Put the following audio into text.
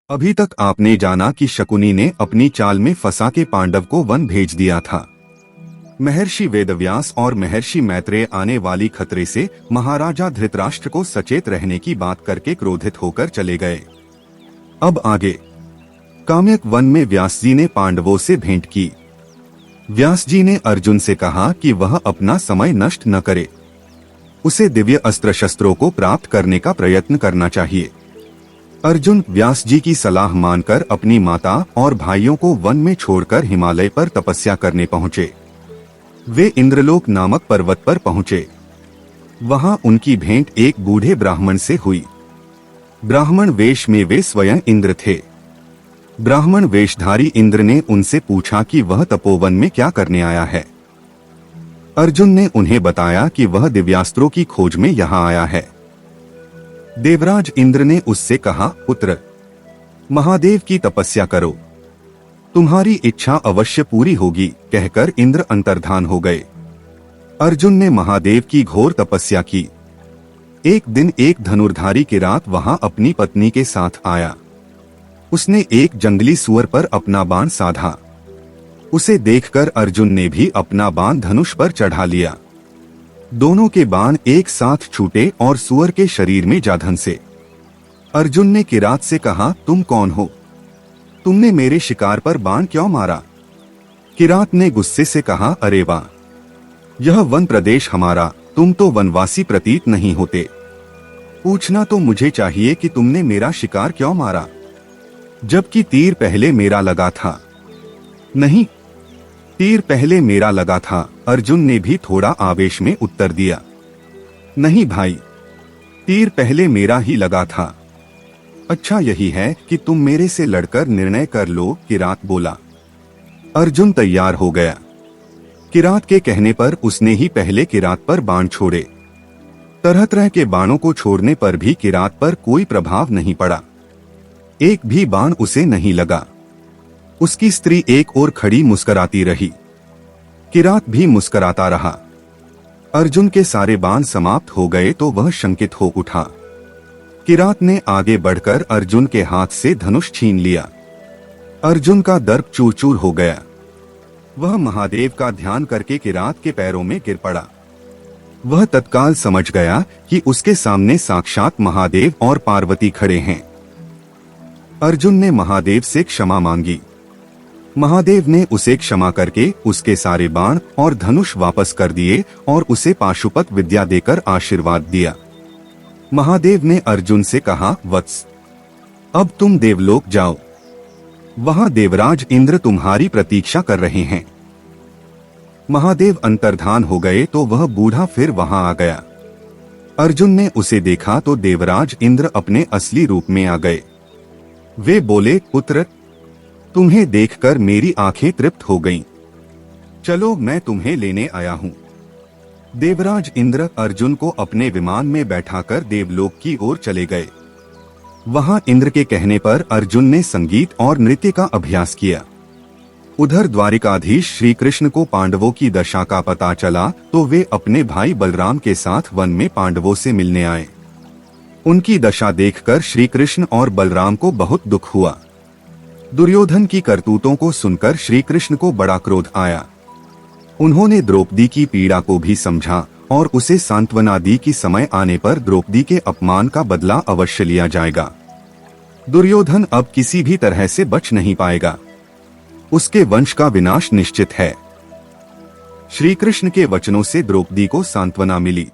अभी तक आपने जाना कि शकुनी ने अपनी चाल में फंसा के पांडव को वन भेज दिया था। महर्षि वेदव्यास और महर्षि मैत्रेय आने वाली खतरे से महाराजा धृतराष्ट्र को सचेत रहने की बात करके क्रोधित होकर चले गए। अब आगे काम्यक वन में व्यास जी ने पांडवों से भेंट की। व्यास जी ने अर्जुन से कहा कि वह अपना समय नष्ट न करे, उसे दिव्य अस्त्र शस्त्रों को प्राप्त करने का प्रयत्न करना चाहिए। अर्जुन व्यास जी की सलाह मानकर अपनी माता और भाइयों को वन में छोड़कर हिमालय पर तपस्या करने पहुँचे। वे इंद्रलोक नामक पर्वत पर पहुँचे। वहां उनकी भेंट एक बूढ़े ब्राह्मण से हुई। ब्राह्मण वेश में वे स्वयं इंद्र थे। ब्राह्मण वेशधारी इंद्र ने उनसे पूछा कि वह तपोवन में क्या करने आया है। अर्जुन ने उन्हें बताया कि वह दिव्यास्त्रों की खोज में यहाँ आया है। देवराज इंद्र ने उससे कहा, पुत्र, महादेव की तपस्या करो, तुम्हारी इच्छा अवश्य पूरी होगी, कहकर इंद्र अंतर्धान हो गए। अर्जुन ने महादेव की घोर तपस्या की। एक दिन एक धनुर्धारी किरात वहां अपनी पत्नी के साथ आया। उसने एक जंगली सुअर पर अपना बाण साधा। उसे देखकर अर्जुन ने भी अपना बाण धनुष पर चढ़ा लिया। दोनों के बाण एक साथ छूटे और सुअर के शरीर में जा धंसे। अर्जुन ने किरात से कहा, तुम कौन हो? तुमने मेरे शिकार पर बाण क्यों मारा? किरात ने गुस्से से कहा, अरे वाह, यह वन प्रदेश हमारा, तुम तो वनवासी प्रतीत नहीं होते। पूछना तो मुझे चाहिए कि तुमने मेरा शिकार क्यों मारा, जबकि तीर पहले मेरा लगा था। नहीं, तीर पहले मेरा लगा था, अर्जुन ने भी थोड़ा आवेश में उत्तर दिया। नहीं भाई, तीर पहले मेरा ही लगा था। अच्छा यही है कि तुम मेरे से लड़कर निर्णय कर लो, किरात बोला। अर्जुन तैयार हो गया। किरात के कहने पर उसने ही पहले किरात पर बाण छोड़े। तरह तरह के बाणों को छोड़ने पर भी किरात पर कोई प्रभाव नहीं पड़ा। एक भी बाण उसे नहीं लगा। उसकी स्त्री एक ओर खड़ी मुस्कुराती रही। किरात भी मुस्कुराता रहा। अर्जुन के सारे बाण समाप्त हो गए तो वह शंकित हो उठा। किरात ने आगे बढ़कर अर्जुन के हाथ से धनुष छीन लिया। अर्जुन का दर्प चूर चूर हो गया। वह महादेव का ध्यान करके किरात के पैरों में गिर पड़ा। वह तत्काल समझ गया कि उसके सामने साक्षात महादेव और पार्वती खड़े हैं। अर्जुन ने महादेव से क्षमा मांगी। महादेव ने उसे क्षमा करके उसके सारे बाण और धनुष वापस कर दिए और उसे पाशुपत विद्या देकर आशीर्वाद दिया। महादेव ने अर्जुन से कहा, वत्स, अब तुम देवलोक जाओ, वहां देवराज इंद्र तुम्हारी प्रतीक्षा कर रहे हैं। महादेव अंतर्धान हो गए तो वह बूढ़ा फिर वहां आ गया। अर्जुन ने उसे देखा तो देवराज इंद्र अपने असली रूप में आ गए। वे बोले, पुत्र, तुम्हें देखकर मेरी आंखें तृप्त हो गईं। चलो मैं तुम्हें लेने आया हूं। देवराज इंद्र अर्जुन को अपने विमान में बैठाकर देवलोक की ओर चले गए। वहां इंद्र के कहने पर अर्जुन ने संगीत और नृत्य का अभ्यास किया। उधर द्वारिकाधीश श्री कृष्ण को पांडवों की दशा का पता चला तो वे अपने भाई बलराम के साथ वन में पांडवों से मिलने आए। उनकी दशा देखकर श्री कृष्ण और बलराम को बहुत दुख हुआ। दुर्योधन की करतूतों को सुनकर श्री कृष्ण को बड़ा क्रोध आया। उन्होंने द्रौपदी की पीड़ा को भी समझा और उसे सांत्वना दी कि समय आने पर द्रौपदी के अपमान का बदला अवश्य लिया जाएगा। दुर्योधन अब किसी भी तरह से बच नहीं पाएगा। उसके वंश का विनाश निश्चित है। श्री कृष्ण के वचनों से द्रौपदी को सांत्वना मिली।